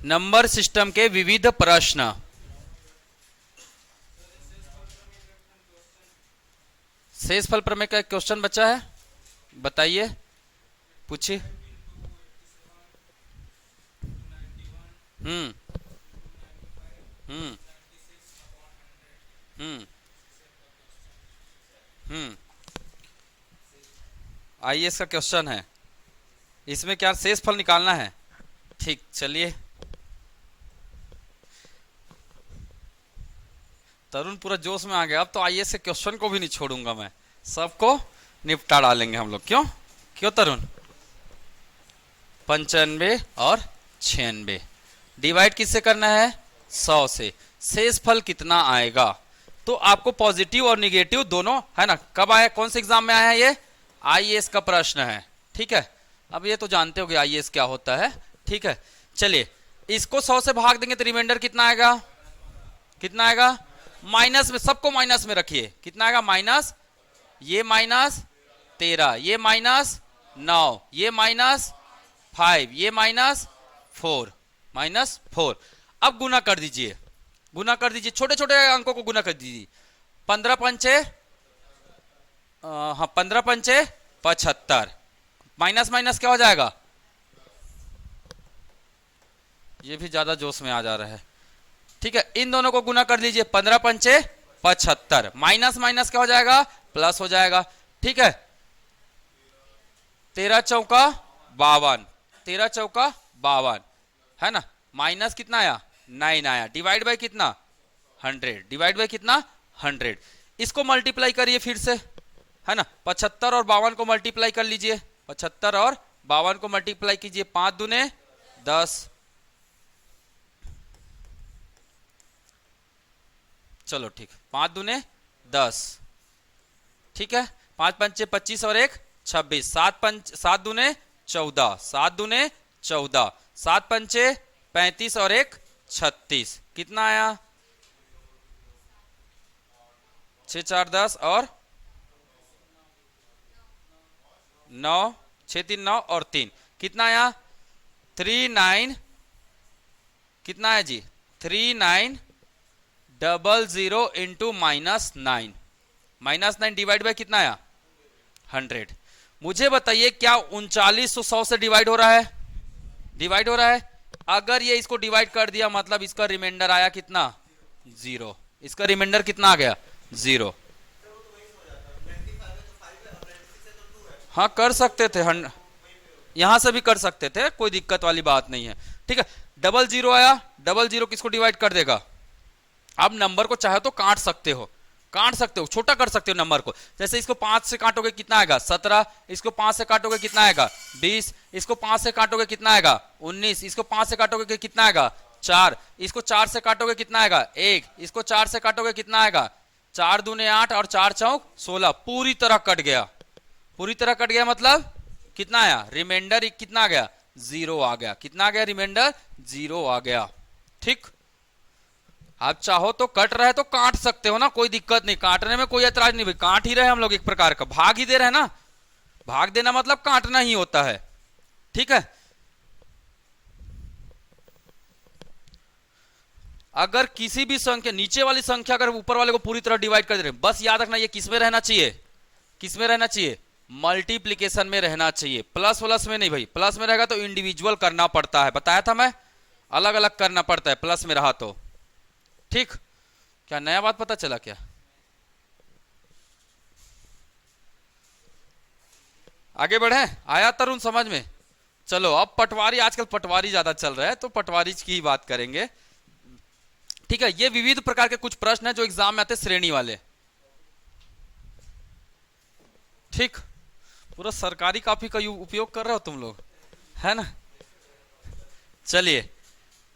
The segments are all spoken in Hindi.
नंबर सिस्टम के विविध प्रश्न। शेषफल प्रमेय का एक क्वेश्चन बचा है, बताइए, पूछिए। हम्म हम्म हम्म हम्म आईएएस का क्वेश्चन है, इसमें क्या शेषफल निकालना है। ठीक, चलिए। तरुण पूरा जोश में आ गया, अब तो आईएएस के क्वेश्चन को भी नहीं छोड़ूंगा मैं, सबको निपटा डालेंगे हम लोग। क्यों क्यों तरुण? 95 और 96 डिवाइड किससे करना है? 100 से। शेषफल कितना आएगा? तो आपको पॉजिटिव और निगेटिव दोनों है ना, कब आया, कौन से एग्जाम में आया है ये? आईएएस का प्रश्न है, ठीक है। अब ये तो जानते हो कि आईएएस क्या होता है, ठीक है। चलिए, इसको 100 से भाग देंगे तो रिमाइंडर कितना आएगा? कितना आएगा? माइनस में, सबको माइनस में रखिए। कितना आएगा? माइनस, ये माइनस 13, ये माइनस 9, ये माइनस 5, ये माइनस 4, माइनस 4। अब गुना कर दीजिए, गुना कर दीजिए, छोटे छोटे अंकों को गुना कर दीजिए। 15 पंचे, हाँ 15 पंचे 75, माइनस माइनस क्या हो जाएगा? ये भी ज्यादा जोश में आ जा रहा है, ठीक है। इन दोनों को गुना कर लीजिए, 15 पंचे 75, माइनस माइनस क्या हो जाएगा? प्लस हो जाएगा, ठीक है। 13 चौका 52, 13 चौका 52 है ना। माइनस कितना आया? 9 आया। डिवाइड बाय कितना? 100, डिवाइड बाय कितना? 100। इसको मल्टीप्लाई करिए फिर से, है ना। 75 और 52 को मल्टीप्लाई कर लीजिए, 75 और 52 को मल्टीप्लाई कीजिए, 5 दूने 10, चलो ठीक, 5 दूने 10, ठीक है। 5 पंचे 25 और 1 26, 7 दूने 14, 7 दूने 14, 7 पंचे 35 और 1 36, कितना आया? 6 4 10 और 9, 6 3 9 और 3, कितना आया? 39, कितना है जी? 3900 इंटू -9, -9 डिवाइड बाय कितना आया? 100। मुझे बताइए, क्या 3900 100 से डिवाइड हो रहा है? डिवाइड हो रहा है। अगर ये इसको डिवाइड कर दिया, मतलब इसका रिमाइंडर आया कितना? 0। इसका रिमाइंडर कितना आ गया? 0। हाँ कर सकते थे, यहां से भी कर सकते थे, कोई दिक्कत वाली बात नहीं है, ठीक है। 00 आया, 00 किसको डिवाइड कर देगा? आप नंबर को चाहे तो काट सकते हो, काट सकते हो, छोटा कर सकते हो नंबर को। जैसे इसको 5 से काटोगे कितना आएगा? 17, इसको 5 से काटोगे कितना आएगा? 20, इसको 5 से काटोगे कितना आएगा? 19, इसको 5 से काटोगे कितना आएगा? 4, इसको 4 से काटोगे कितना आएगा? 1, इसको 4 से काटोगे कितना आएगा? 4 दूने 8 और 4 चौक 16, पूरी तरह कट गया, पूरी तरह कट गया। मतलब कितना आया? रिमाइंडर कितना आ गया? 0 आ गया। कितना आ गया? रिमाइंडर 0 आ गया, ठीक। आप चाहो तो कट रहे तो काट सकते हो ना, कोई दिक्कत नहीं, काटने में कोई ऐतराज नहीं भाई, काट ही रहे हम लोग, एक प्रकार का भाग ही दे रहे हैं ना। भाग देना मतलब काटना ही होता है, ठीक है। अगर किसी भी संख्या, नीचे वाली संख्या अगर ऊपर वाले को पूरी तरह डिवाइड कर दे रहे, बस याद रखना ये किस में रहना चाहिए? किस में रहना चाहिए? मल्टीप्लीकेशन में रहना चाहिए, प्लस प्लस में नहीं भाई। प्लस में रहेगा तो इंडिविजुअल करना पड़ता है, बताया था मैं, अलग अलग करना पड़ता है प्लस में रहा तो, ठीक। क्या नया बात पता चला क्या? आगे बढ़े, आया तरुण समझ में? चलो अब पटवारी, आजकल पटवारी ज्यादा चल रहा है तो पटवारी की ही बात करेंगे, ठीक है। ये विविध प्रकार के कुछ प्रश्न है जो एग्जाम में आते श्रेणी वाले, ठीक। पूरा सरकारी कॉपी का उपयोग कर रहे हो तुम लोग, है ना। चलिए,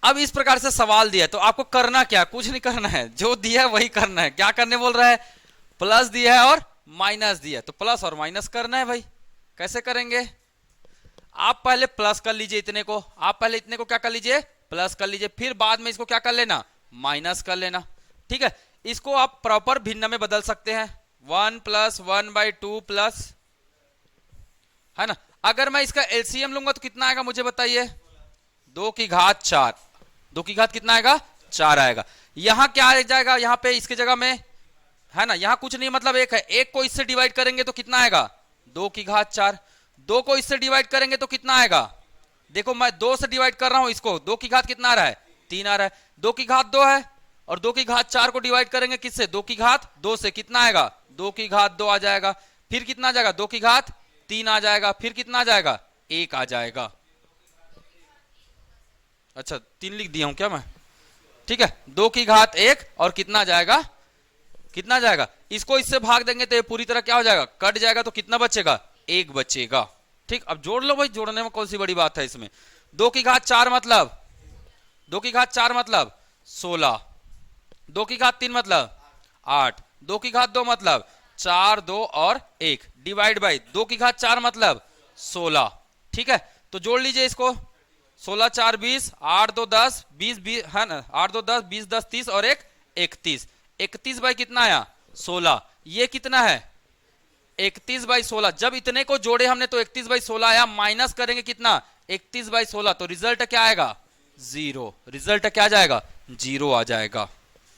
अब इस प्रकार से सवाल दिया है तो आपको करना क्या? कुछ नहीं करना है, जो दिया है वही करना है। क्या करने बोल रहा है? प्लस दिया है और माइनस दिया है तो प्लस और माइनस करना है भाई। कैसे करेंगे? आप पहले प्लस कर लीजिए इतने को, आप पहले इतने को क्या कर लीजिए? प्लस कर लीजिए, फिर बाद में इसको क्या कर लेना? माइनस कर लेना, ठीक है। इसको आप प्रॉपर भिन्न में बदल सकते हैं, 1 + 1/2 प्लस, है ना। अगर मैं इसका एलसीएम लूंगा तो कितना आएगा मुझे बताइए? 2 की घात 4, 2 की घात कितना आएगा, 4 आएगा। यहां क्या आ जाएगा, यहां पे इसके जगह में है ना, यहां कुछ नहीं मतलब 1 है, 1 को इससे डिवाइड करेंगे तो कितना आएगा, 2 की घात 4। 2 को इससे डिवाइड करेंगे तो कितना आएगा, देखो मैं 2 से डिवाइड कर रहा हूं इसको, 2 की घात कितना आ रहा है, 3 आ रहा है। 2 की घात 2 है और 2 की घात 4 को डिवाइड करेंगे किससे, 2 की घात 2 से, कितना आएगा, 2 की घात 2 आ जाएगा। फिर कितना आ जाएगा, 2 की घात 3 आ जाएगा। फिर कितना आ जाएगा, 1 आ जाएगा। अच्छा 3 लिख दिया हूं क्या मैं, ठीक है। 2 की घात 1 और कितना जाएगा, कितना जाएगा, इसको इससे भाग देंगे तो ये पूरी तरह क्या हो जाएगा, कट जाएगा, तो कितना बचेगा, 1 बचेगा। ठीक, अब जोड़ लो भाई, जोड़ने में कौन सी बड़ी बात है इसमें। 2 की घात 4 मतलब 2 की घात 4 मतलब 16, 2 की घात 3 मतलब 8, 2 की घात 2 मतलब 4, 2 और 1 डिवाइड बाई 2 की घात 4 मतलब 16। ठीक है, तो जोड़ लीजिए इसको, 16 4 20, 8 2 10, 20 है ना, 8 2 10, 20 10 30 और 1 31, 31 बाई कितना आया, 16। ये कितना है, 31 बाई 16। जब इतने को जोड़े हमने तो 31 बाई 16 आया, माइनस करेंगे कितना, 31 बाई 16, तो रिजल्ट क्या आएगा, 0। रिजल्ट क्या आ जाएगा, 0 आ जाएगा।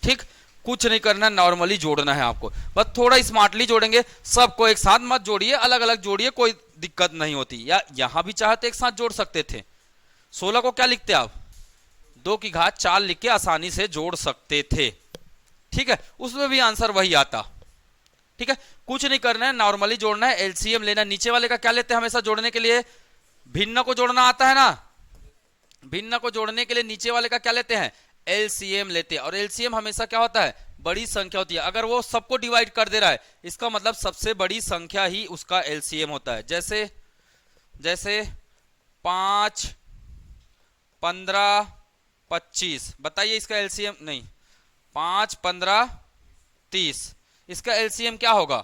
ठीक, कुछ नहीं करना, नॉर्मली जोड़ना है आपको, बस थोड़ा स्मार्टली जोड़ेंगे, सबको एक साथ मत जोड़िए, अलग अलग जोड़िए, कोई दिक्कत नहीं होती। या यहां भी चाहते एक साथ जोड़ सकते थे, 16 को क्या लिखते आप, 2 की घात 4 लिख के आसानी से जोड़ सकते थे। ठीक है, उसमें भी आंसर वही आता। ठीक है, कुछ नहीं करना है, नॉर्मली जोड़ना है, एलसीएम लेना। नीचे वाले का क्या लेते हैं हमेशा जोड़ने के लिए, भिन्न को जोड़ना आता है ना, भिन्न को जोड़ने के लिए नीचे वाले का क्या लेते हैं, एलसीएम लेते हैं। और एलसीएम हमेशा क्या होता है, बड़ी संख्या होती है। अगर वो सबको डिवाइड कर दे रहा है, इसका मतलब सबसे बड़ी संख्या ही उसका एलसीएम होता है। जैसे जैसे 5 15 25, बताइए इसका एलसीएम, नहीं 5 15 30, इसका एलसीएम क्या होगा,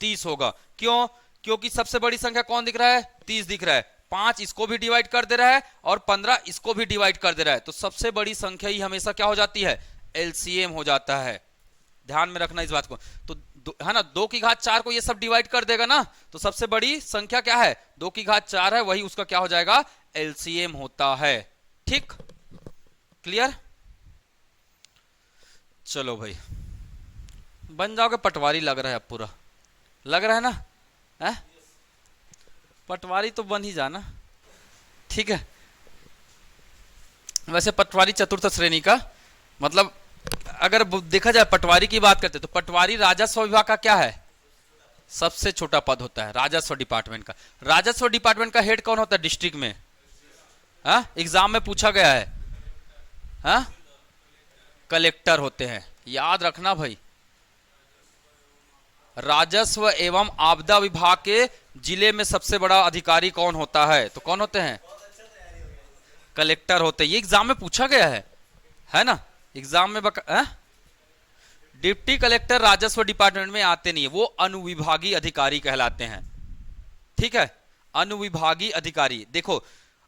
30 होगा। क्यों, क्योंकि सबसे बड़ी संख्या कौन दिख रहा है, 30 दिख रहा है। 5 इसको भी डिवाइड कर दे रहा है और 15 इसको भी डिवाइड कर दे रहा है, तो सबसे बड़ी संख्या ही हमेशा क्या हो जाती है, एलसीएम हो जाता है। ध्यान में रखना इस बात को। तो है ना, 2 की घात 4 को ये सब डिवाइड कर देगा ना, तो सबसे बड़ी संख्या क्या है, 2 की घात 4 है, वही उसका क्या हो जाएगा, एलसीएम होता है। ठीक, क्लियर। चलो भाई, बन जाओगे पटवारी, लग रहा है अब पूरा, लग रहा है ना, है पटवारी तो बन ही जाना। ठीक है, वैसे पटवारी चतुर्थ श्रेणी का मतलब, अगर देखा जाए पटवारी की बात करते तो पटवारी राजस्व विभाग का क्या है, सबसे छोटा पद होता है राजस्व डिपार्टमेंट का। राजस्व डिपार्टमेंट का हेड कौन होता है डिस्ट्रिक्ट में, हाँ एग्जाम में पूछा गया है, हाँ कलेक्टर होते हैं, याद रखना भाई। राजस्व एवं आपदा विभाग के जिले में सबसे बड़ा अधिकारी कौन होता है, तो कौन होते हैं, कलेक्टर होते हैं। ये एग्जाम में पूछा गया है ना, एग्जाम में डिप्टी कलेक्टर राजस्व डिपार्टमेंट में आते नहीं है, वो अनुविभागीय अधिकारी कहलाते हैं। ठीक है, अनुविभागीय अधिकारी। देखो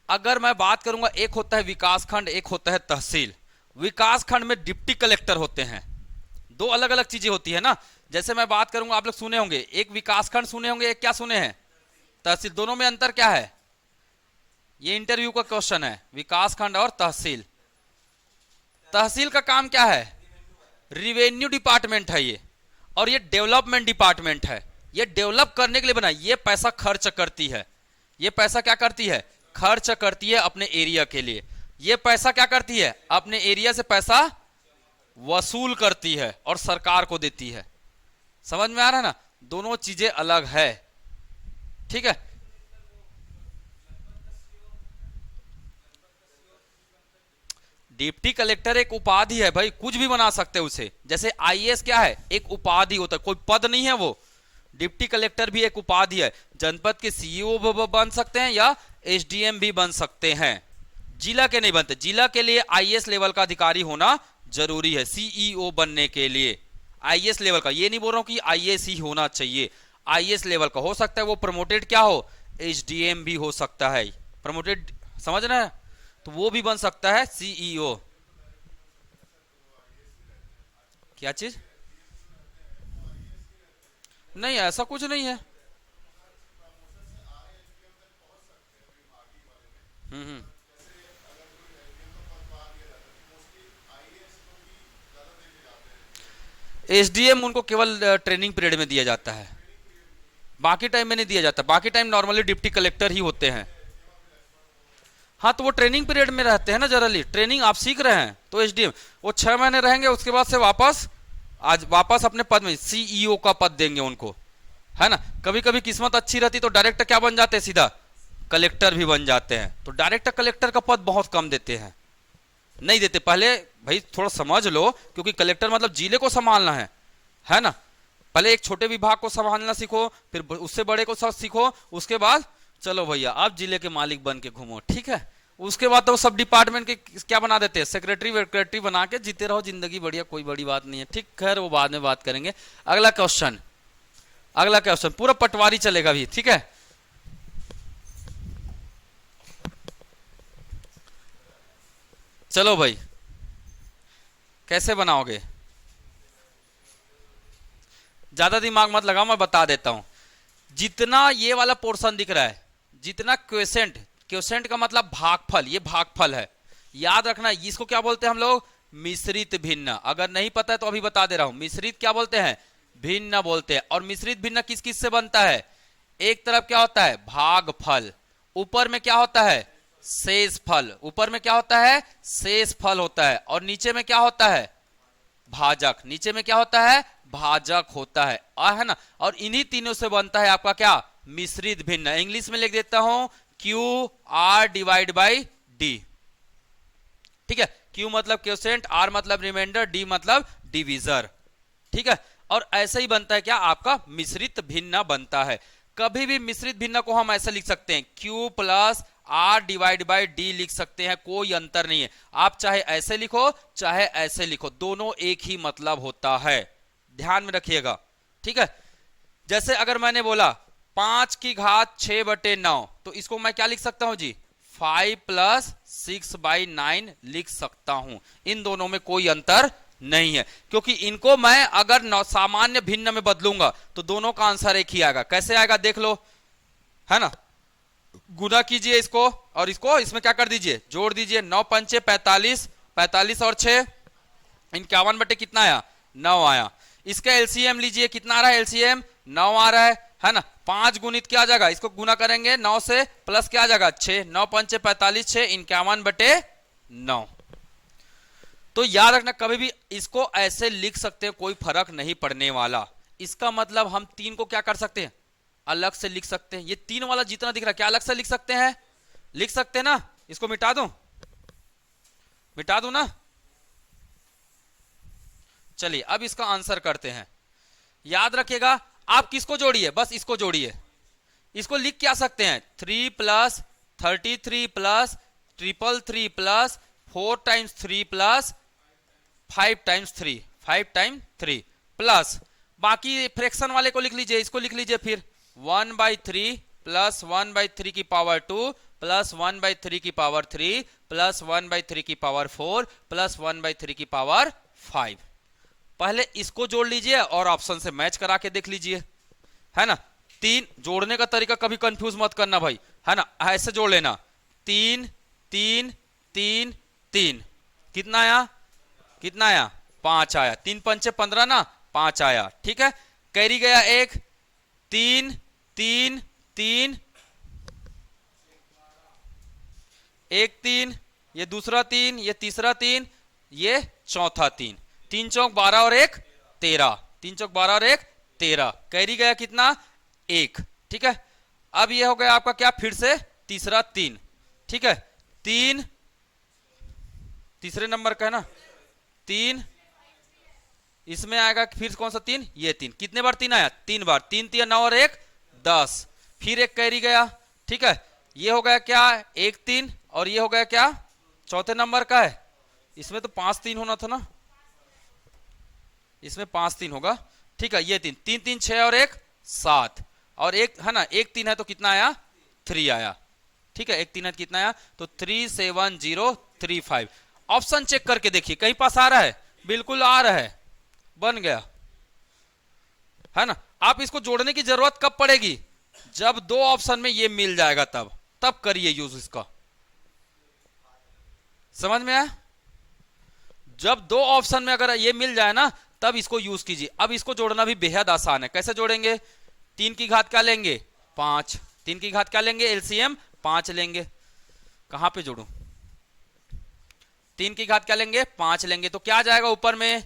अगर मैं बात करूंगा, एक होता है विकास खंड, एक होता है तहसील। विकास खंड में डिप्टी कलेक्टर होते हैं, दो अलग अलग चीजें होती है ना। जैसे मैं बात करूंगा, आप लोग सुने होंगे, एक विकास खंड सुने होंगे, एक क्या सुने हैं, तहसील। दोनों में अंतर क्या है, ये इंटरव्यू का क्वेश्चन है, विकास खंड और तहसील। तहसील का काम क्या है, रिवेन्यू डिपार्टमेंट है ये, और ये डेवलपमेंट डिपार्टमेंट है। ये डेवलप करने के लिए बना, ये पैसा खर्च करती है, ये पैसा क्या करती है, खर्च करती है अपने एरिया के लिए। ये पैसा क्या करती है, अपने एरिया से पैसा वसूल करती है और सरकार को देती है। समझ में आ रहा है ना, दोनों चीजें अलग है। ठीक है, डिप्टी कलेक्टर एक उपाधि है भाई, कुछ भी बना सकते हैं उसे। जैसे आईएएस क्या है, एक उपाधि होता है, कोई पद नहीं है वो। डिप्टी कलेक्टर भी एक उपाधि है, जनपद के सीईओ बन सकते हैं या एसडीएम भी बन सकते हैं, जिला के नहीं बनते। जिला के लिए आईएएस लेवल का अधिकारी होना जरूरी है सीईओ बनने के लिए, आईएएस लेवल का। ये नहीं बोल रहा हूं कि आईएएस ही होना चाहिए, आईएएस लेवल का हो सकता है, वो प्रमोटेड क्या हो, एसडीएम भी हो सकता है, प्रमोटेड, समझ रहे हैं, तो वो भी बन सकता है सीईओ। क्या चीज, नहीं ऐसा कुछ नहीं है। हम्म एसडीएम उनको केवल ट्रेनिंग पीरियड में दिया जाता है, बाकी टाइम में नहीं दिया जाता। बाकी टाइम नॉर्मली डिप्टी कलेक्टर ही होते हैं। हाँ, तो वो ट्रेनिंग पीरियड में रहते हैं ना, जनरली ट्रेनिंग आप सीख रहे हैं तो एसडीएम वो 6 महीने रहेंगे, उसके बाद से वापस अपने पद में सीईओ का पद देंगे उनको, है ना। कभी कभी किस्मत अच्छी रहती तो डायरेक्ट क्या बन जाते हैं, सीधा कलेक्टर भी बन जाते हैं। तो डायरेक्ट कलेक्टर का पद बहुत कम देते हैं, नहीं देते। पहले भाई थोड़ा समझ लो, क्योंकि कलेक्टर मतलब जिले को संभालना है ना। पहले एक छोटे विभाग को संभालना सीखो, फिर उससे बड़े को सीखो, उसके बाद चलो भैया आप जिले के मालिक बन के घूमो, ठीक है। उसके बाद तो सब डिपार्टमेंट के क्या बना देते हैं, सेक्रेटरी वेक्रेटरी बना के जीते रहो जिंदगी, बढ़िया, कोई बड़ी बात नहीं है, ठीक। खैर वो बाद में बात करेंगे। अगला क्वेश्चन पूरा पटवारी चलेगा भी, ठीक है। चलो भाई, कैसे बनाओगे, ज्यादा दिमाग मत लगाओ, मैं बता देता हूं। जितना ये वाला पोर्शन दिख रहा है, जितना क्वेसेंट का मतलब भागफल, ये भागफल है, याद रखना। इसको क्या बोलते हैं हम लोग, मिश्रित भिन्न। अगर नहीं पता है तो अभी बता दे रहा हूं, मिश्रित क्या बोलते हैं, भिन्न बोलते हैं। और मिश्रित भिन्न किस किस से बनता है, एक तरफ क्या होता है भागफल, ऊपर में क्या होता है शेषफल, ऊपर में क्या होता है शेषफल होता है, और नीचे में क्या होता है भाजक, नीचे में क्या होता है भाजक होता है ना। और इन्हीं तीनों से बनता है आपका क्या, मिश्रित भिन्न। इंग्लिश में लिख देता हूं Q R divide by D, ठीक है। क्यू मतलब क्वोशिएंट, आर मतलब रिमाइंडर, डी मतलब डिविजर, ठीक है। और ऐसे ही बनता है क्या आपका मिश्रित भिन्न बनता है। कभी भी मिश्रित भिन्न को हम ऐसे लिख सकते हैं, Q plus R divide by D लिख सकते हैं, कोई अंतर नहीं है। आप चाहे ऐसे लिखो चाहे ऐसे लिखो, दोनों एक ही मतलब होता है, ध्यान में रखिएगा, ठीक है। जैसे अगर मैंने बोला 5 की घात 6/9, तो इसको मैं क्या लिख सकता हूं जी, 5 + 6/9 लिख सकता हूं। इन दोनों में कोई अंतर नहीं है, क्योंकि इनको मैं अगर सामान्य भिन्न में बदलूंगा तो दोनों का आंसर एक ही आएगा। कैसे आएगा देख लो, है ना। गुना कीजिए इसको और इसको, इसमें क्या कर दीजिए जोड़ दीजिए, 9 × 5 = 45, 45 और 6 51 कितना आया 9 आया। इसका एलसीएम लीजिए, कितना आ रहा है एलसीएम 9 आ रहा है ना। 5 गुणित क्या आ जाएगा, इसको गुना करेंगे 9 से, प्लस क्या आ जाएगा 6, 9 × 5 = 45, 6 51/9। तो याद रखना, कभी भी इसको ऐसे लिख सकते हैं, कोई फर्क नहीं पड़ने वाला। इसका मतलब हम 3 को क्या कर सकते हैं, अलग से लिख सकते हैं। ये 3 वाला जितना दिख रहा है क्या अलग से लिख सकते हैं, लिख सकते हैं ना। इसको मिटा दूं ना। चलिए अब इसका आंसर करते हैं। याद रखिएगा, आप किसको जोड़िए, बस इसको जोड़िए। इसको लिख क्या सकते हैं, 3 + 33 + 333 + 4 × 3 + 5 × 3, 5 × 3 प्लस, बाकी फ्रैक्शन वाले को लिख लीजिए। इसको लिख लीजिए फिर 1/3 + 1/3 की पावर 2 + 1/3 की पावर 3 + 1/3 की पावर 4 + 1/3 की पावर 5। पहले इसको जोड़ लीजिए और ऑप्शन से मैच करा के देख लीजिए, है ना। 3 जोड़ने का तरीका कभी कंफ्यूज मत करना भाई, है ना। ऐसे जोड़ लेना, 3 3 3 3, कितना आया 5 आया, 3 × 5 = 15 ना, 5 आया, ठीक है। कैरी गया 1, 3 3 3 1 3, ये दूसरा 3, ये तीसरा 3, ये चौथा 3, 3 चौक 12 और 1 13, 3 चौक 12 और 1 13, कैरी गया कितना 1, ठीक है। अब ये हो गया आपका क्या, फिर से तीसरा 3, ठीक है। 3 तीसरे नंबर का है ना, 3 इसमें आएगा फिर कौन सा 3, ये 3, कितने बार 3 आया 3 बार, 3 3 9 और 1 10, फिर एक कैरी गया, ठीक है। ये हो गया क्या 1 3, और ये हो गया क्या चौथे नंबर का है, इसमें तो 5 3 होना था ना, इसमें 5 3 होगा, ठीक है। ये 3 3 3 6 और 1 7, और एक है ना 1 3 है तो कितना आया 3 आया, ठीक है। 1 3 है तो कितना आया, तो 37035। ऑप्शन चेक करके देखिए कहीं पास आ रहा है, बिल्कुल आ रहा है, बन गया, है ना। आप इसको जोड़ने की जरूरत कब पड़ेगी, जब 2 ऑप्शन में ये मिल जाएगा, तब करिए यूज इसका, समझ में आया। जब 2 ऑप्शन में अगर ये मिल जाए ना, तब इसको यूज कीजिए। अब इसको जोड़ना भी बेहद आसान है। कैसे जोड़ेंगे? 3 की घात क्या लेंगे? 5। 3 की घात क्या लेंगे? एलसीएम 5 लेंगे। कहां पे जोड़ू? 3 की घात क्या लेंगे? 5 लेंगे। तो क्या आ जाएगा ऊपर में?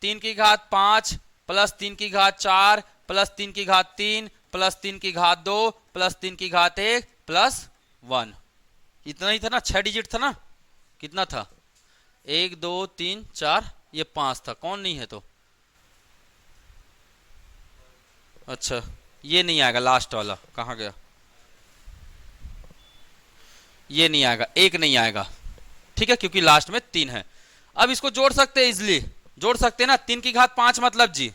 3 की घात 5 प्लस 3 की घात 4 प्लस 3 की घात 3 प्लस 3 की घात 2 प्लस 3 की घात 1 प्लस 1। इतना ही था ना? 6 डिजिट था ना? कितना था? 1 2 3 4, ये 5 था। कौन नहीं है तो? अच्छा, ये नहीं आएगा। लास्ट वाला कहां गया? ये नहीं आएगा, 1 नहीं आएगा। ठीक है, क्योंकि लास्ट में 3 है। अब इसको जोड़ सकते हैं, इजली जोड़ सकते हैं ना। 3 की घात 5 मतलब जी,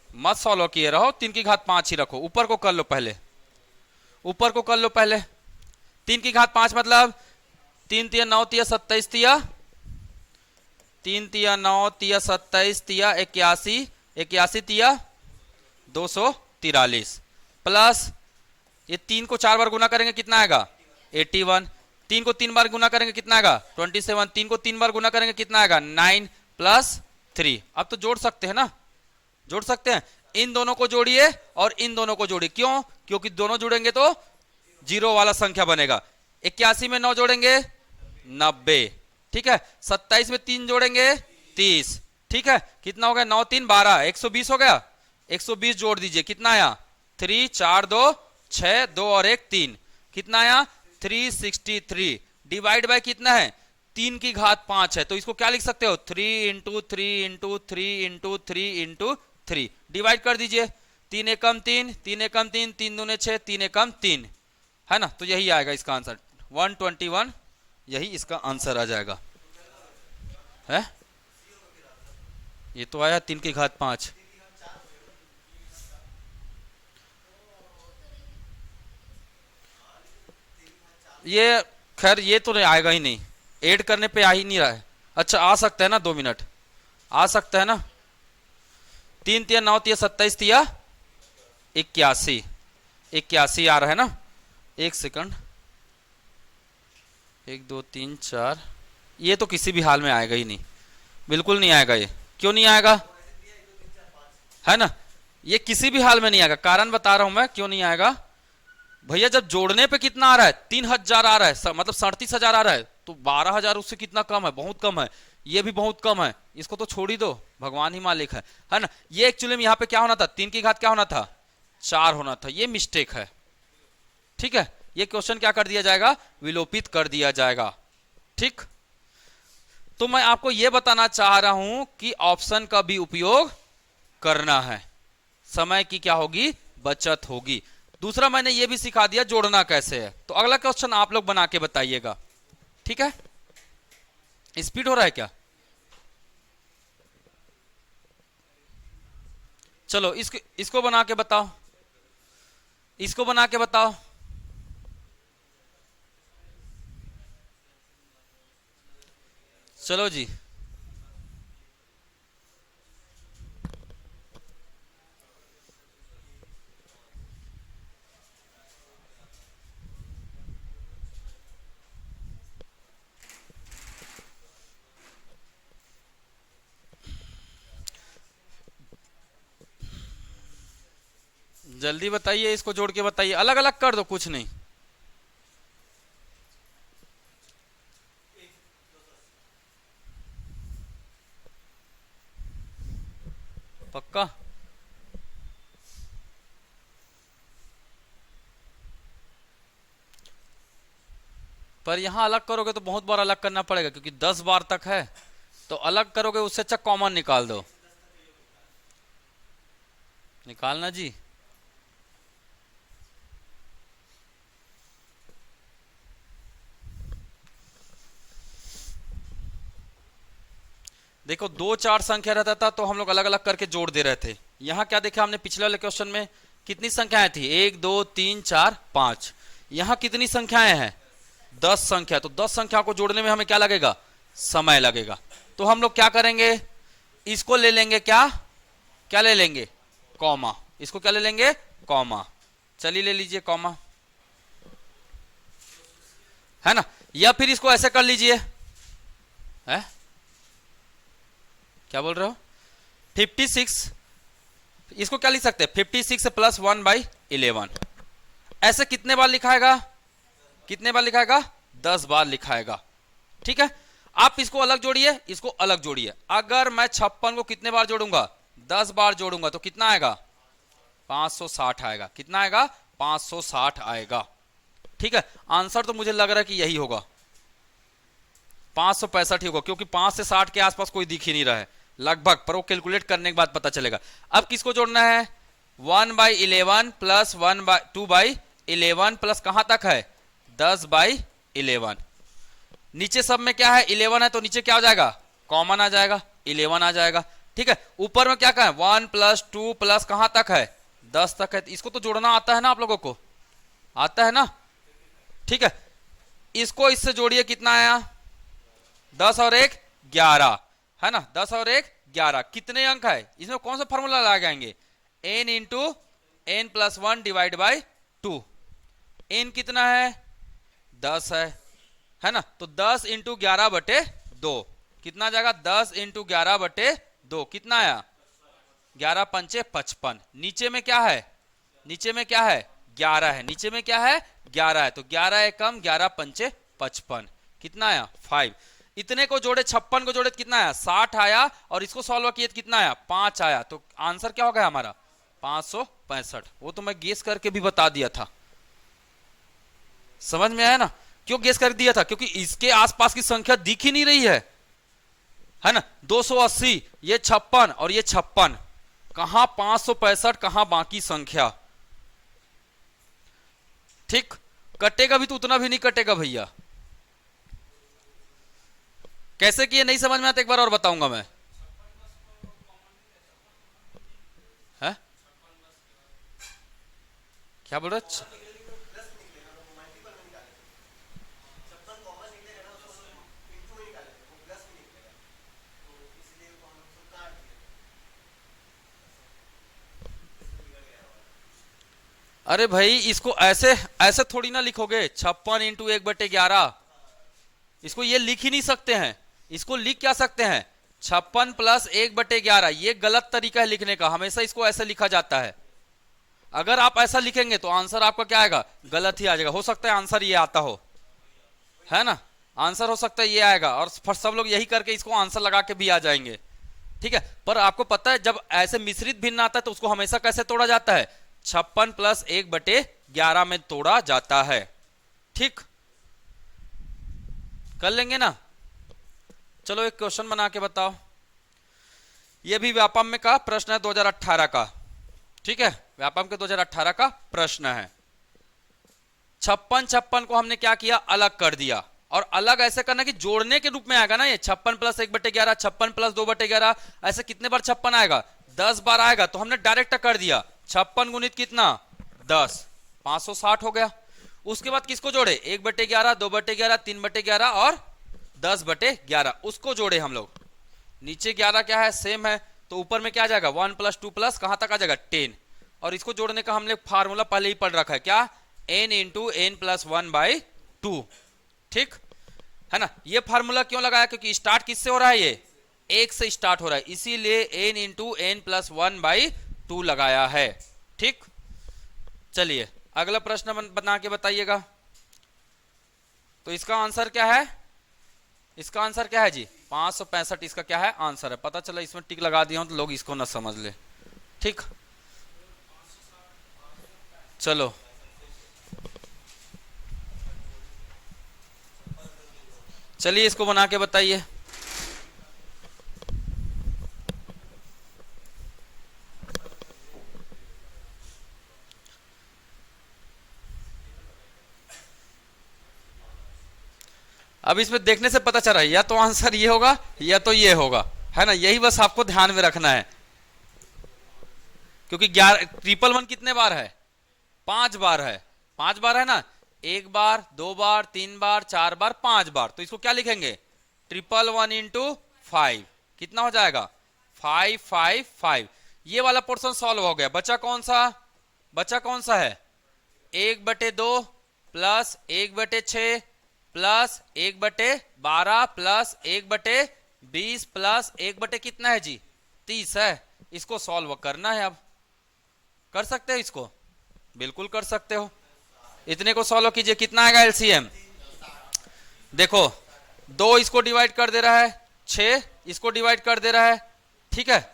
मत सॉल्व किए रहो, 3 की घात 5 ही रखो। ऊपर को कर लो पहले, ऊपर को कर लो पहले। 3 की घात 5 मतलब 3 तिया 9 तिया 27 तिया 3 तिया 9 तिया 27 तिया 81 81 तिया 243 प्लस ये 3 को 4 बार गुना करेंगे कितना आएगा? 81। 3 को 3 बार गुना करेंगे कितना आएगा? 27। 3 को 3 बार गुना करेंगे कितना आएगा? 9 प्लस 3। अब तो जोड़ सकते हैं ना? जोड़ सकते हैं। इन दोनों को जोड़िए और इन दोनों को जोड़िए। क्यों? क्योंकि दोनों जुड़ेंगे तो जीरो वाला संख्या बनेगा। 81 में 9 जोड़ेंगे 90। ठीक है। 27 में 3 जोड़ेंगे 30। ठीक है, कितना हो गया? 9 3 12, 120 हो गया। 120 जोड़ दीजिए, कितना आया? 3 4 2 6 2 और 1 3, कितना आया? 363। डिवाइड बाय कितना है? 3 की घात 5 है, तो इसको क्या लिख सकते हो? 3 into 3 into 3 into 3 into 3। Divide कर दीजिए। 3 एकम 3 3 एकम 3 3 दूने 6 3 एकम 3, है ना? तो यही आएगा इसका आंसर 121। यही इसका आंसर आ जाएगा। है ये तो आया 3 की घात 5। ये खैर ये तो नहीं आएगा ही नहीं, ऐड करने पे आ ही नहीं रहा है। अच्छा आ सकता है ना? 2 मिनट आ सकता है ना? 3 तिया 9 तिया 27 तिया 81 81 आ रहा है ना? 1 सेकंड, 1 2 3 4। ये तो किसी भी हाल में आएगा ही नहीं, बिल्कुल नहीं आएगा। ये क्यों नहीं आएगा? है ना? ये किसी भी हाल में नहीं आएगा। कारण बता रहा हूं मैं क्यों नहीं आएगा। भैया जब जोड़ने पे कितना आ रहा है? 3000 आ रहा है, मतलब 37,000 आ रहा है, तो 12,000 उससे कितना कम है? बहुत कम है। ये भी बहुत कम है, इसको तो छोड़ ही दो, भगवान ही मालिक है ना? ये एक्चुअली में यहाँ पे क्या होना था? 3 की घात क्या होना था? 4 होना था। ये मिस्टेक है। ठीक है, ये क्वेश्चन क्या कर दिया जाएगा? विलोपित कर दिया जाएगा। ठीक, तो मैं आपको यह बताना चाह रहा हूं कि ऑप्शन का भी उपयोग करना है, समय की क्या होगी? बचत होगी। दूसरा मैंने ये भी सिखा दिया जोड़ना कैसे है। तो अगला क्वेश्चन आप लोग बना के बताइएगा। ठीक है, स्पीड हो रहा है क्या? चलो इसको बना के बताओ, इसको बना के बताओ। चलो जी, जल्दी बताइए, इसको जोड़ के बताइए। अलग अलग कर दो, कुछ नहीं। पक्का? पर यहां अलग करोगे तो बहुत बार अलग करना पड़ेगा, क्योंकि 10 बार तक है। तो अलग करोगे उससे अच्छा कॉमन निकाल दो। निकालना जी। देखो 2 4 संख्या रहता था तो हम लोग अलग अलग करके जोड़ दे रहे थे। यहां क्या देखा हमने पिछले वाले क्वेश्चन में? कितनी संख्याएं थी? 1 2 3 4 5। यहां कितनी संख्याएं हैं? 10 संख्या। तो 10 संख्या को जोड़ने में हमें क्या लगेगा? समय लगेगा। तो हम लोग क्या करेंगे? इसको ले लेंगे, क्या क्या ले लेंगे? कॉमा। इसको क्या ले लेंगे? कॉमा। चलिए ले लीजिए कॉमा, है ना? या फिर इसको ऐसे कर लीजिए, है क्या बोल रहे हो? 56, इसको क्या लिख सकते हैं? 56 प्लस 1/11। ऐसे कितने बार लिखाएगा? कितने बार लिखाएगा? 10 बार लिखाएगा। ठीक है, आप इसको अलग जोड़िए, इसको अलग जोड़िए। अगर मैं 56 को कितने बार जोड़ूंगा? 10 बार जोड़ूंगा तो कितना आएगा? 560 आएगा। कितना आएगा? 560 आएगा। ठीक है, आंसर तो मुझे लग रहा है कि यही होगा, 565 ही होगा, क्योंकि 5 से 60 के आसपास कोई दिख ही नहीं रहा है लगभग, पर वो कैलकुलेट करने के बाद पता चलेगा। अब किसको जोड़ना है? 1/11 प्लस 2/11 प्लस कहां तक है? 10/11। नीचे सब में क्या है? 11 है, तो नीचे क्या हो जाएगा? कॉमन आ जाएगा, 11 आ जाएगा। ठीक है, ऊपर में क्या कहा है? 1 प्लस 2 प्लस कहां तक है? 10 तक है। इसको तो जोड़ना आता है ना आप लोगों को? आता है ना? ठीक है, इसको इससे जोड़िए, कितना आया? 10 और 1 11 है ना? 10 और 1 11। कितने अंक है इसमें? कौन सा फॉर्मूला लगाएंगे? n into n plus 1 divide by 2। n कितना है? 10 है ना? तो 10 इंटू 11 बटे 2 कितना आ जाएगा? 10 इंटू 11 बटे 2 कितना आया? 11 पंचे 55। नीचे में क्या है? नीचे में क्या है? 11 है। नीचे में क्या है? 11 है, तो 11 है कम, 11 पंचे 55 कितना आया? 5। इतने को जोड़े, 56 को जोड़े तो कितना आया? 60 आया, और इसको सॉल्व किए तो कितना आया? 5 आया। तो आंसर क्या हो गया हमारा? 565। वो तो मैं गेस करके भी बता दिया था। समझ में आया ना? क्यों गेस कर दिया था? क्योंकि इसके आसपास की संख्या दिख ही नहीं रही है ना? 280, ये 56 और ये 56, कहां 565, कहां बाकी संख्या। ठीक, कटेगा भी तो उतना भी नहीं कटेगा भैया। कैसे किए नहीं समझ में आता, एक बार और बताऊंगा मैं। है क्या बोल रहे? अरे भाई, इसको ऐसे ऐसे थोड़ी ना लिखोगे। 56 इंटू 1/11, इसको ये लिख ही नहीं सकते हैं। इसको लिख क्या सकते हैं? 56 प्लस 1/11। ये गलत तरीका है लिखने का, हमेशा इसको ऐसे लिखा जाता है। अगर आप ऐसा लिखेंगे तो आंसर आपका क्या आएगा? गलत ही आ जाएगा। हो सकता है आंसर ये आता हो, है ना? आंसर हो सकता है ये आएगा, और सब लोग यही करके इसको आंसर लगा के भी आ जाएंगे। ठीक है, पर आपको पता है जब ऐसे मिश्रित भिन्न आता है तो उसको हमेशा कैसे तोड़ा जाता है? 56 प्लस 1/11 में तोड़ा जाता है। ठीक, कर लेंगे ना? चलो एक क्वेश्चन बना के बताओ। यह भी व्यापम में का प्रश्न है 2018 का। ठीक है, व्यापम के 2018 का प्रश्न है। 56 को हमने क्या किया? अलग कर दिया। और अलग ऐसे करना कि जोड़ने के रूप में आएगा ना। ये 56 प्लस 1/11, 56 प्लस 2/11, ऐसे कितने बार 56 आएगा? 10 बार आएगा। तो हमने डायरेक्ट कर दिया 56 गुणित कितना? 10, 560 हो गया। उसके बाद किसको जोड़े? 1/11, 2/11, 3/11 और 10/11, उसको जोड़े हम लोग। नीचे 11 क्या है? सेम है, तो ऊपर में क्या आ जाएगा? 1 प्लस 2 प्लस कहां तक आ जाएगा? 10। और इसको जोड़ने का हमने फार्मूला पहले ही पढ़ रखा है, क्या? n into n plus 1/2। ठीक है ना? ये फार्मूला क्यों लगाया? क्योंकि स्टार्ट किससे हो रहा है? ये 1 से स्टार्ट हो रहा है, इसीलिए n इंटू n प्लस 1/2 लगाया है। ठीक, चलिए अगला प्रश्न बना के बताइएगा। तो इसका आंसर क्या है? इसका आंसर क्या है जी? 565 इसका क्या है? आंसर है। पता चला इसमें टिक लगा दिया हूं तो लोग इसको ना समझ ले। ठीक, चलो चलिए इसको बना के बताइए। अब इसमें देखने से पता चल रहा है या तो आंसर ये होगा या तो ये होगा, है ना? यही बस आपको ध्यान में रखना है। क्योंकि 111 कितने बार है? 5 बार है। 5 बार है ना? 1 बार, 2 बार, 3 बार, 4 बार, 5 बार। तो इसको क्या लिखेंगे? 111 इंटू 5 कितना हो जाएगा? 555। ये वाला पोर्शन सॉल्व हो गया। बचा कौन सा? बचा कौन सा है? 1/2 प्लस 1/6 प्लस 1/12 प्लस 20 प्लस 1 बटे कितना है जी, 30 है। इसको सॉल्व करना है। अब कर सकते हो इसको, बिल्कुल कर सकते हो। इतने को सॉल्व कीजिए, कितना आएगा एलसीएम। देखो 2 इसको डिवाइड कर दे रहा है, 6 इसको डिवाइड कर दे रहा है, ठीक है।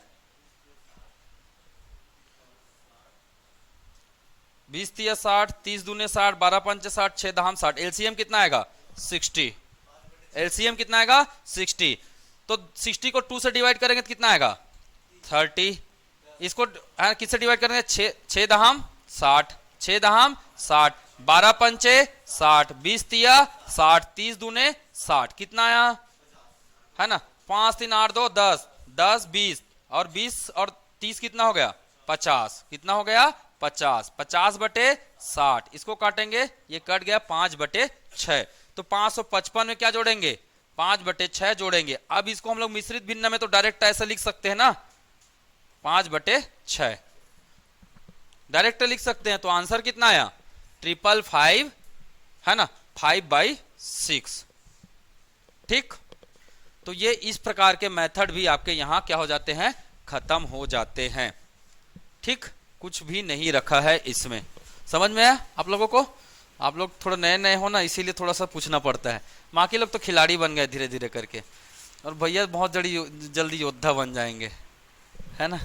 20 तिया 60, 30 दूने 60, 12 पंचे 60, 6 दहाम 60। एलसीएम कितना आएगा 60। एलसीएम कितना आएगा 60। तो 60 को 2 से डिवाइड करेंगे तो कितना आएगा 30। इसको किससे डिवाइड करेंगे, 6 दहाम 60, 6 दहाम 60, 12 पंचे 60, 20 तिया 60, 30 दूने 60, कितना आया है ना, 5 3 8 2 10, 10 20 और 20 और 30 कितना हो गया 50। कितना हो गया 50। 50 बटे 60, इसको काटेंगे, ये कट गया 5 बटे 6। तो 555 में क्या जोड़ेंगे, 5 बटे 6 जोड़ेंगे। अब इसको हम लोग मिश्रित भिन्न में तो डायरेक्ट ऐसे लिख सकते हैं ना, 5 बटे 6 डायरेक्ट लिख सकते हैं। तो आंसर कितना आया 555 है ना, 5/6। ठीक, तो ये इस प्रकार के मेथड भी आपके यहां क्या हो जाते हैं, खत्म हो जाते हैं। ठीक, कुछ भी नहीं रखा है इसमें। समझ में आया आप लोगों को। आप लोग थोड़ा नए नए हो ना, इसीलिए थोड़ा सा पूछना पड़ता है। बाकी लोग तो खिलाड़ी बन गए धीरे धीरे करके, और भैया बहुत जल्दी योद्धा बन जाएंगे, है ना।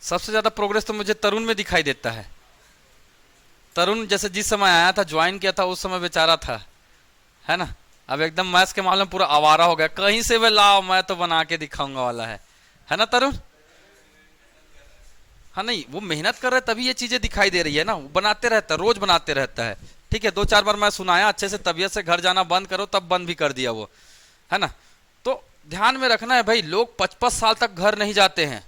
सबसे ज्यादा प्रोग्रेस तो मुझे तरुण में दिखाई देता है। तरुण जैसे जिस समय आया था, ज्वाइन किया था, उस समय बेचारा था, है ना। अब एकदम मैथ्स के मामले में पूरा आवारा हो गया, कहीं से भी लाओ मैं तो बना के दिखाऊंगा वाला है ना तरुण। हाँ नहीं, वो मेहनत कर रहा है तभी ये चीजें दिखाई दे रही है ना, वो बनाते रहता है, रोज बनाते रहता है। ठीक है, 2-4 बार मैं सुनाया अच्छे से, तबीयत से घर जाना बंद करो, तब बंद भी कर दिया वो, है ना। तो ध्यान में रखना है भाई, लोग 55 साल तक घर नहीं जाते हैं,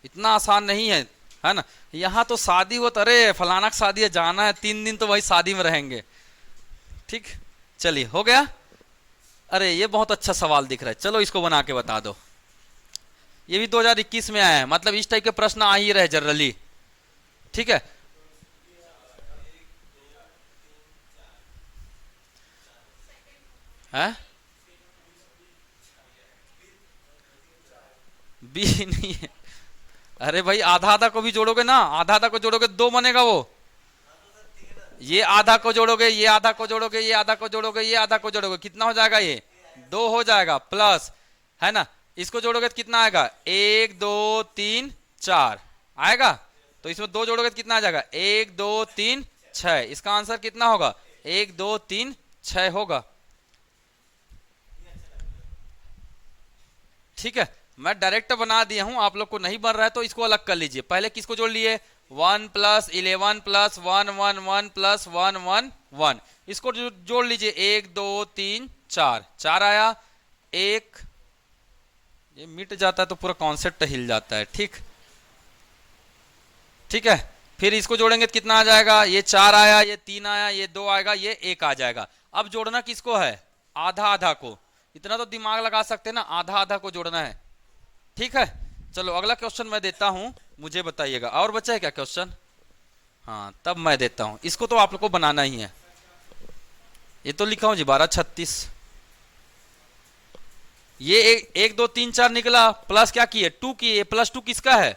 इतना आसान नहीं है ना। यहाँ तो शादी हो, अरे फलाना की शादी है, जाना है, 3 दिन तो वही शादी में रहेंगे। ठीक, चलिए हो गया। अरे ये बहुत अच्छा सवाल दिख रहा है, चलो इसको बना के बता दो। ये भी 2021 में आया है, मतलब इस टाइप के प्रश्न आ ही रहे जनरली। ठीक है, हैं? बी नहीं है। अरे भाई आधा आधा को भी जोड़ोगे ना, आधा आधा को जोड़ोगे 2 बनेगा वो। ये आधा को जोड़ोगे, ये आधा को जोड़ोगे, ये आधा को जोड़ोगे, ये आधा को जोड़ोगे, कितना हो जाएगा, ये 2 हो जाएगा, प्लस है ना। इसको जोड़ोगे तो कितना आएगा, 1 2 3 4 आएगा। तो इसमें 2 जोड़ोगे तो कितना आ जाएगा, 1 2 3 6। इसका आंसर कितना होगा, 1 2 3 6 होगा। ठीक है, मैं डायरेक्ट बना दिया हूं, आप लोग को नहीं बन रहा है तो इसको अलग कर लीजिए। पहले किसको जोड़ लिए, 1 + 11 + 1 1 1 + 1 1 1, इसको जोड़ लीजिए, 1 2 3 4 4 आया। एक ये मिट जाता है तो पूरा कॉन्सेप्ट हिल जाता है। ठीक, ठीक है, फिर इसको जोड़ेंगे तो कितना आ जाएगा, ये 4 आया, ये 3 आया, ये 2 आएगा, ये 1 आ जाएगा। अब जोड़ना किसको है, आधा आधा को। इतना तो दिमाग लगा सकते हैं ना, आधा आधा को जोड़ना है। ठीक है, चलो अगला क्वेश्चन मैं देता हूं, मुझे बताइएगा। और बचा है क्या क्वेश्चन, हाँ तब मैं देता हूं। इसको तो आप लोग को बनाना ही है। ये तो लिखा हूं जी 12 36। ये 1 2 3 4 निकला, प्लस क्या किए 2 किए, +2 किसका है,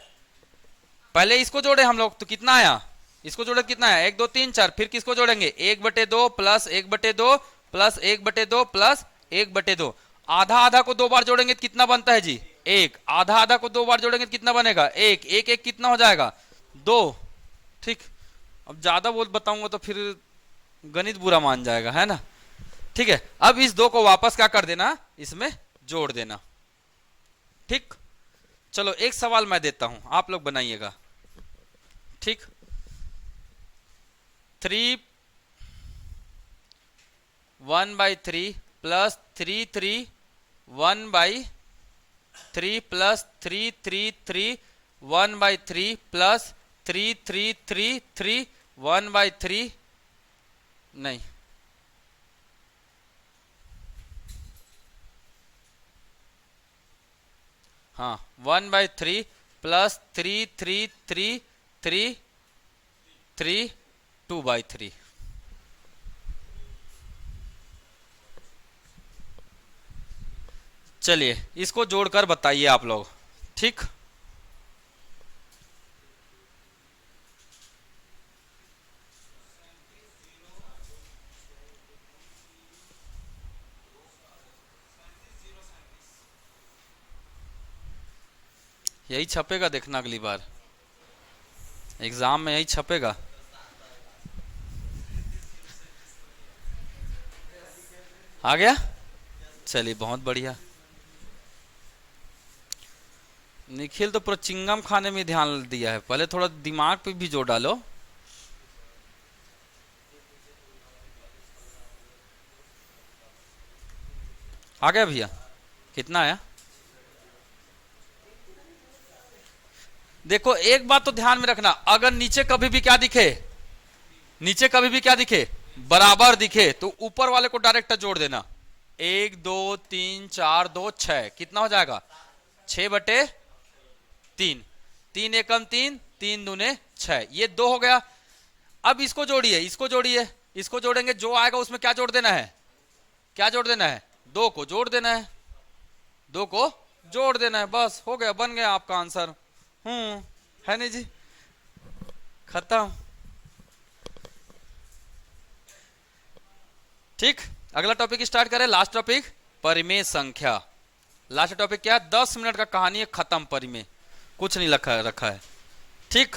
पहले इसको जोड़े हम लोग तो कितना आया, इसको जोड़े कितना है 1 2 3 4। फिर किसको जोड़ेंगे, 1/2 + 1/2 + 1/2 + 1/2। आधा आधा को 2 बार जोड़ेंगे तो कितना बनता है जी, 1। आधा आधा को 2 बार जोड़ेंगे तो कितना बनेगा, 1 1 1 कितना हो जाएगा, 2। ठीक, अब ज्यादा बोल बताऊंगा तो फिर गणित बुरा मान जाएगा, है ना। ठीक है, अब इस 2 को वापस क्या कर देना, इसमें जोड़ देना। ठीक, चलो एक सवाल मैं देता हूं, आप लोग बनाइएगा। ठीक, 3 1/3 + 3 3 1/3 + 3 3 3 1/3 + 3 3 3 3 1/3 नहीं, हाँ 1/3 + 3 3 3 3 3 2/3। चलिए इसको जोड़कर बताइए आप लोग। ठीक, यही छपेगा, देखना अगली बार एग्जाम में यही छपेगा। आ गया, चलिए बहुत बढ़िया। निखिल तो पूरा चिंगम खाने में ध्यान दिया है, पहले थोड़ा दिमाग पे भी जोर डालो। आ गया भैया, कितना आया? देखो एक बात तो ध्यान में रखना, अगर नीचे कभी भी क्या दिखे, नीचे कभी भी क्या दिखे, बराबर दिखे, तो ऊपर वाले को डायरेक्ट जोड़ देना। 1 2 3 4 2 6 कितना हो जाएगा? 6/3। 3 एकम 3, 3 दूने 6, ये 2 हो गया। अब इसको जोड़िए, इसको जोड़िए, इसको जोड़ेंगे, जो आएगा उसमें क्या जोड़ देना है, क्या जोड़ देना है? 2 को जोड़ देना है, 2 को जोड़ देना है, बस हो गया, बन गया आपका आंसर। है नहीं जी, खत्म। ठीक, अगला टॉपिक स्टार्ट करें, लास्ट टॉपिक परिमेय संख्या। लास्ट टॉपिक क्या है? 10 मिनट का कहानी है, खत्म, परिमेय कुछ नहीं रखा है। ठीक,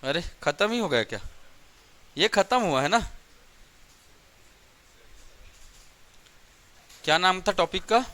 अरे खत्म ही हो गया क्या? ये खत्म हुआ है ना? क्या नाम था टॉपिक का?